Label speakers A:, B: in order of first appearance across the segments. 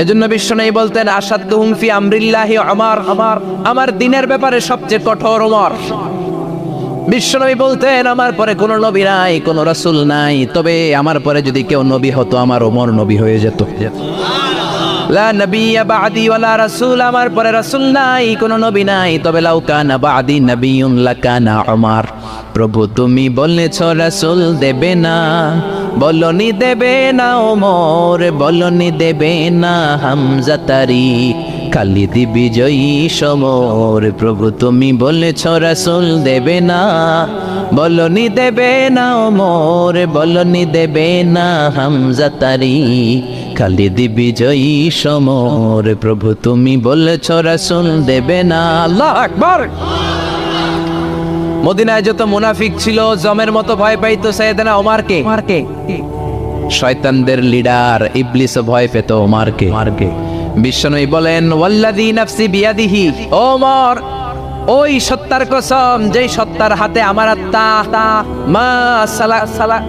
A: এজন্য বিশ্বনবী বলতেন আসাদুহুম ফি আমরিল্লাহি ওমর, আমার দিনের ব্যাপারে সবচেয়ে কঠোর ওমর। বিশ্বনবী বলতেন আমার পরে কোনো নবী নাই, কোনো রাসূল নাই, তবে আমার পরে যদি কেউ নবী হতো আমার ওমর নবী হয়ে যেত। লা নবিয়্যা বা'দি ওয়ালা রাসূল, আমার পরে রাসূল নাই, কোনো নবী নাই, তবে লাউ কানা বা'দি নবিয়্যুন লাকানা ওমর। প্রভু তুমি বলেছ রাসূল দেবে না, বলনি দেবে না ওমর, বলনি দেবে না হামজা তারি, খালিদ বিজয়ী সমর। প্রভু তুমি বলেছ রাসূল দেবে না, বলনি দেবে না ওমর, বলনি দেবে না হামজা তারি, খালিদ বিজয়ী সমর। প্রভু তুমি বলেছ রাসূল দেবে না। আল্লাহু আকবার। মদিনায় যত মুনাফিক ছিল জমের মতো ভয় পাইতো সাইয়েদনা ওমরকে। শয়তানদের লিডার ইবলিসও ভয় পেত ওমরকে। বিশ্বনবী বলেন ওয়াল্লাযী নাফসি বিয়াদিহি, ওমর ওই সত্তার কসম যেই সত্তার হাতে আমার আত্মা,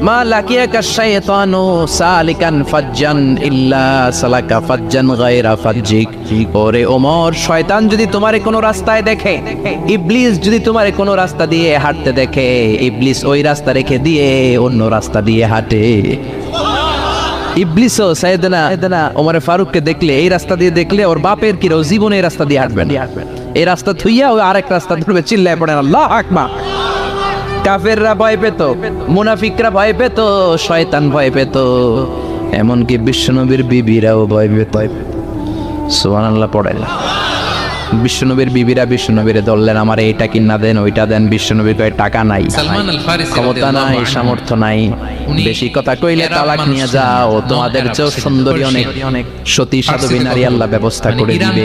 A: মা লাকিয়াকা শাইতানু সালিকান ফাজ্জান ইল্লা সালাকা ফাজ্জান গায়রা ফাজ্জিক। ওরে ওমর, শয়তান যদি তোমারে কোনো রাস্তায় দেখে, ইবলিস যদি তোমারে কোনো রাস্তা দিয়ে হাঁটতে দেখে, ইবলিস ওই রাস্তা রেখে দিয়ে অন্য রাস্তা দিয়ে হাঁটে। ইবলিসও সাইয়েদনা ওমর ফারুককে দেখলে, এই রাস্তা দিয়ে দেখলে ওর বাপের কি জীবনে এই রাস্তা দিয়ে হাঁটবেন, এই রাস্তা থুইয়া ওই আরেক রাস্তা ধরবে, চিল্লায় পড়েন আল্লাহু আকবার। কাফেররা ভয় পেত, মুনাফিকরা ভয় পেত, শয়তান ভয় পেত, এমনকি বিশ্বনবীর বিবিরাও ভয় পেত। সুবহানাল্লাহ পড়েন। বিশ্বনবীর বিবিরা বিশ্বনবীরে ধরলেন আমার এইটা কিনা দেন, ওইটা দেন। বিশ্বনবী কয় টাকা নাই, ক্ষমতা নাই, সামর্থ্য নাই, বেশি কথা কইলে তালাক নিয়ে যাও, তোমাদের চেয়েও সুন্দরী অনেক সতী সাধবী নারী আল্লাহ ব্যবস্থা করে দিবে।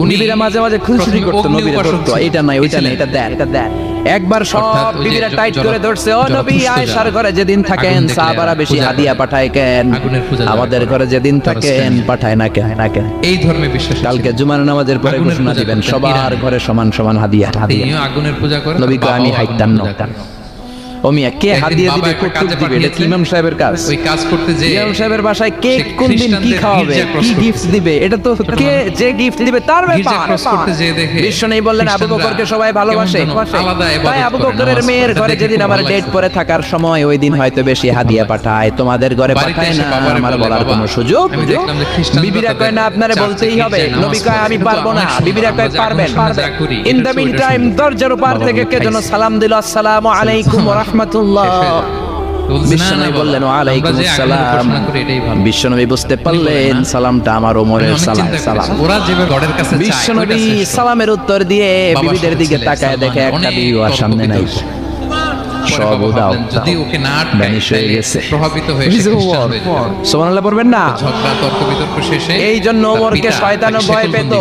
A: বিবিরা মাঝে মাঝে খুনসুটি করতো, নবীরে ধরতো, এটা নাই ওইটা নাই, এটা দেন। একবার সব বিবিরা টাইট করে ধরছে, ও নবী আয়েশার ঘরে যেদিন থাকেন সাহাবারা বেশি হাদিয়া পাঠায় কেন, আমাদের ঘরে যেদিন থাকেন পাঠায় না কেন?
B: এই ধর্মে বিশ্বাস।
A: কালকে জুমার নামাজের পরে ঘোষণা দিবেন সবার ঘরে সমান সমান হাদিয়া।
B: আগুনের পূজা করেন,
A: নবী কয় আমি হাইতাম না। ও মিয়া কে হাদিয়া দিবে, কতটুক দিবে, এটা কি ইমাম সাহেবের কাজ?
B: ওই কাজ করতে যে
A: ইমাম সাহেবের বাসায় কে কোন দিন কি খাওয়াবে, কি গিফট দিবে, এটা তো কে যে গিফট দিবে তার ব্যাপার। বিশ্বনবী বললেন আবু বকরকে সবাই ভালোবাসে, তাই আবু বকরের মেয়ের ঘরে যেদিন আমার ডেট পরে থাকার সময় ওই দিন হয়তো বেশি হাদিয়া পাঠায়, তোমাদের ঘরে পাঠায় না, আমার বলার কোনো সুযোগ। বিবিরা কয় না আপনারে বলতেই হবে। নবী কয় আমি পারবো না, বিবিরা কয় পারবেন। ইন দ্য মিন টাইম দরজার পার থেকে কে যেন সালাম দিল, আসসালামু আলাইকুম ওয়া রাহমাতুল্লাহ। বিশ্বনবী বললেন ওয়ালাইকুম আসসালাম। বিশ্বনবী বুঝতে পারলেন সালামটা আমার ওমরের সালাম।
B: ওরা যেভাবে গডের কাছে চায়,
A: বিশ্বনবী সালামের উত্তর দিয়ে বিবিদের দিকে তাকায় দেখে একটা বিবি আর সামনে নাই, সব উদাও,
B: যদি ওকে না
A: ভ্যানিশ হয়ে গেছে,
B: প্রভাবিত হয়ে
A: সুবহানাল্লাহ পড়বেন না?
B: ঝগড়া তর্ক বিতর্ক শেষে
A: এই জন্য ওমরকে শয়তানও ভয় পেত।